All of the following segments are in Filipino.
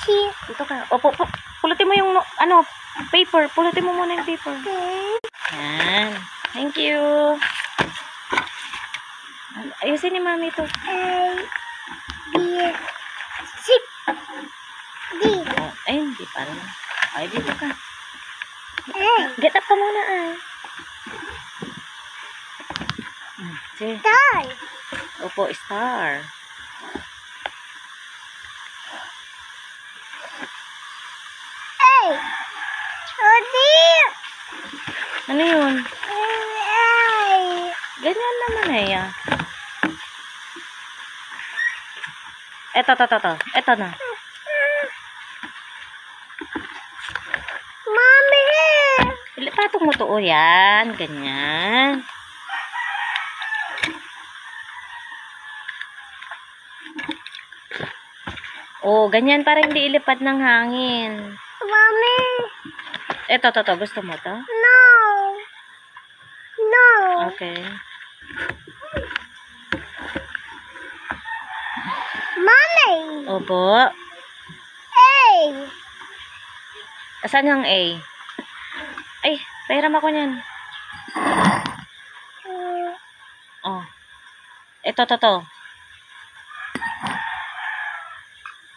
Dito ka. Opo, pulutin mo yung, ano, paper. Pulutin mo muna yung paper. Yan. Thank you. Ayusin ni Mami ito. Ay, hindi pa rin. Ay, dito ka. Get up ka muna, ay. Sige. Star. Opo, star. Ano yun? Ganyan naman eh. Eto. Eto na. Mami! Patong mo to. O, yan. Ganyan. O, ganyan para hindi ilipad ng hangin. Mami! Eto. Gusto mo to? No! No! Okay. Mami! Opo. Asan yung A? Ay, pahiram ako niyan. Oh. Ito.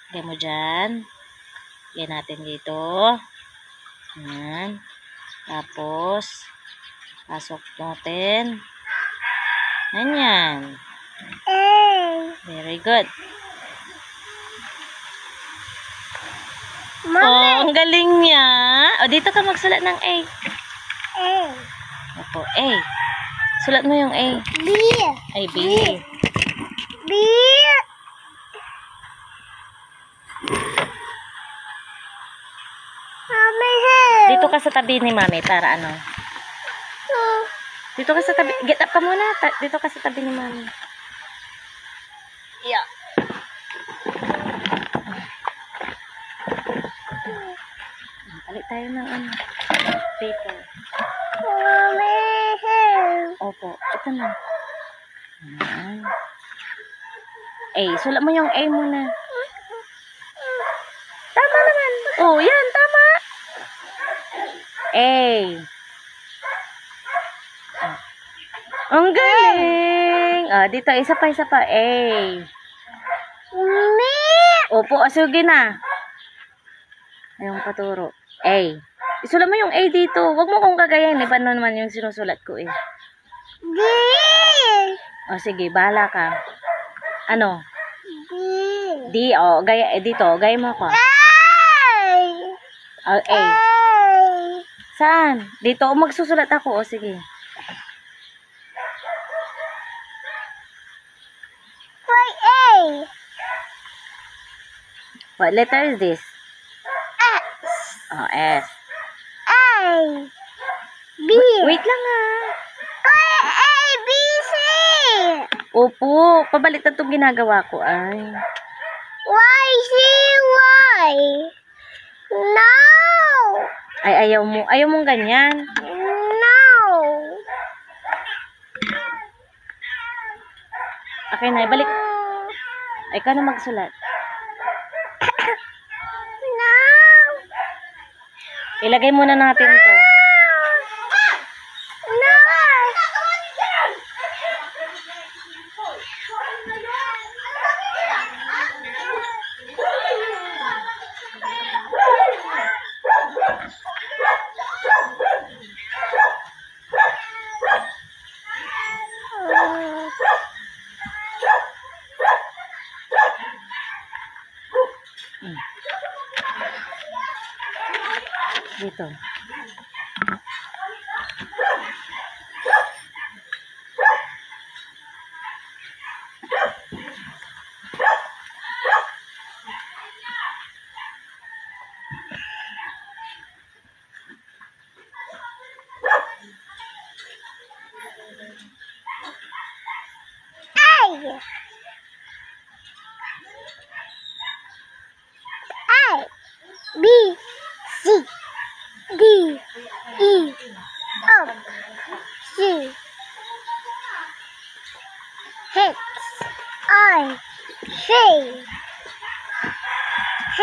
Lagyan mo dyan. Lagyan natin dito. Yan. Tapos, pasok natin. Yan. Very good. Mami! Oh, ang galing niya. O, dito ka magsulat ng A. Opo, A. Sulat mo yung A. B. Ay, B. B. Mami, Dito ka sa tabi ni Mami para ano. Dito ka sa tabi. Get up ka muna. Dito ka sa tabi ni Mami. Yeah. Balik tayo ng ano. Paper. Mami, Opo. Ito na. Ayan. A. Sulat mo yung A muna. Tama naman. Oh, yan. Tama. A. Ang galing. Dito. Isa pa. A. Mami! Opo. Sige na. Ayong paturo. A. Isulat mo yung A dito. Huwag mo kong gagayahin. Iba naman yung sinusulat ko eh. D. Sige. Bahala ka. Ano? D. D. Gaya. Dito. Gaya mo ako. A. Saan? Dito. Magsusulat ako. Sige. Why A? What letter is this? X. S. A. B. Wait lang Why A, B, C? Opo. Pabalik na itong ginagawa ko. Ay. Y, C, Y. No. Ay, ayaw mo. Ayaw mong ganyan. No. Okay na. Balik. Ay, ka na magsulat. No. Ilagay muna natin to. No. Dito. A, B, C, D, E, F, G, H, I, J, K,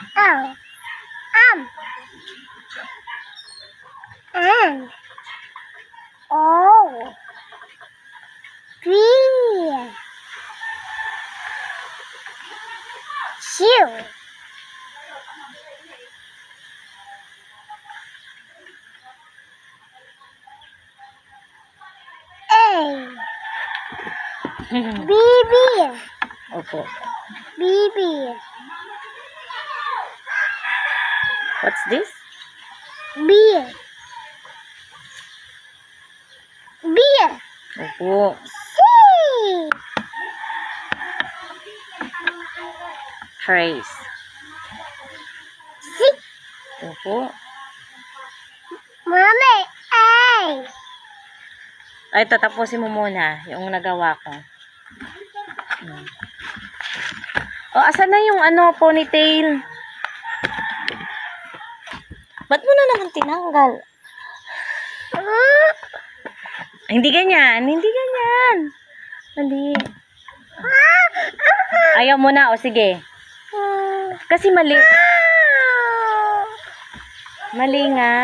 O. N. O. P. Q. A. B. Opo. B. What's this? B. Opo. C. Trace. C. Opo. Mami, A. Ay, tatapusin mo muna yung nagawa ko. O, asan na yung ponytail? Ba't mo na naman tinanggal? Ay, hindi ganyan. Hindi ganyan. Mali. Ayaw mo na. O, sige. Kasi mali. Mali nga.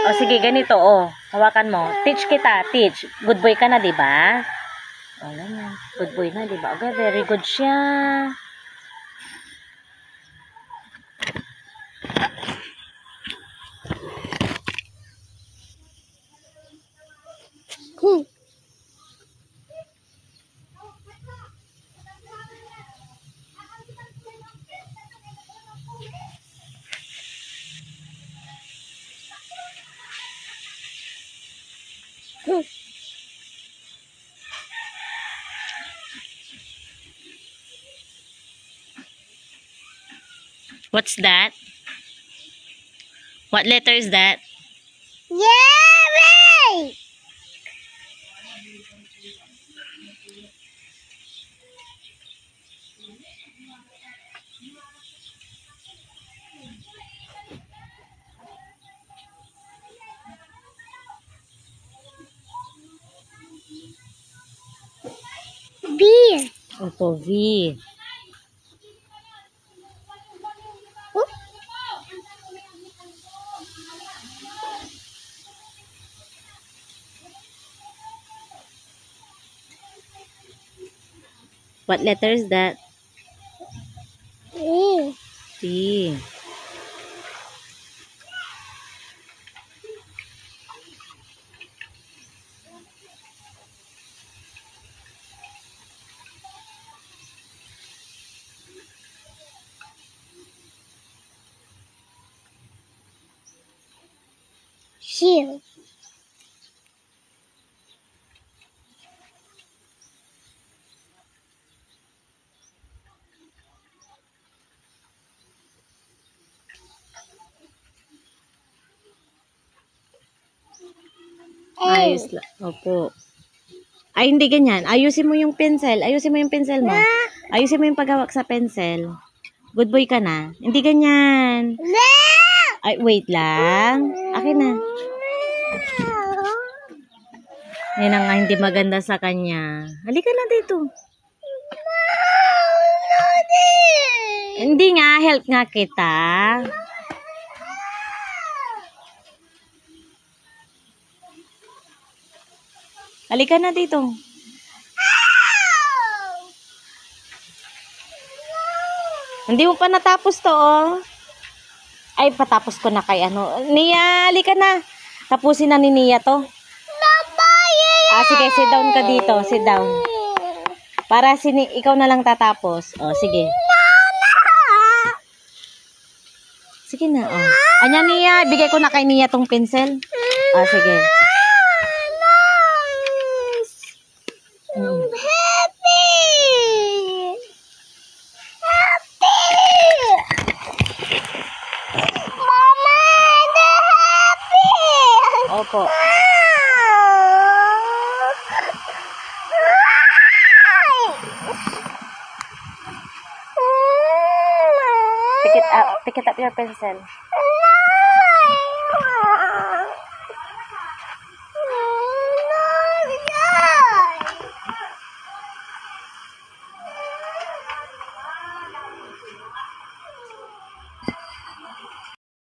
O, sige. Ganito. O, hawakan mo. Teach kita. Teach. Good boy ka na, diba? O, ganyan. Good boy na, diba? Okay, very good siya. What's that? What letter is that? Yay! B. Opo, V. What letter is that? E. T. Q. Ayos lang. Opo. Ay, hindi ganyan. Ayusin mo yung pencil. Ayusin mo yung pencil mo. Ayusin mo yung paghawak sa pencil. Good boy ka na. Hindi ganyan. Ay, wait lang. Akin na. Yan ang nga hindi maganda sa kanya. Halika na dito. Hindi nga. Help nga kita. Halika na dito. Hindi mo pa natapos to, oh. Ay, patapos ko na kay Nia, halika na. Tapusin na ni Nia to. Sige, sit down ka dito. Sit down. Para ikaw na lang tatapos. Oh, sige. Sige na, oh. Anya, Nia, bigay ko na kay Nia tong pencil. Oh, sige. Opo. Pick it up your pencil.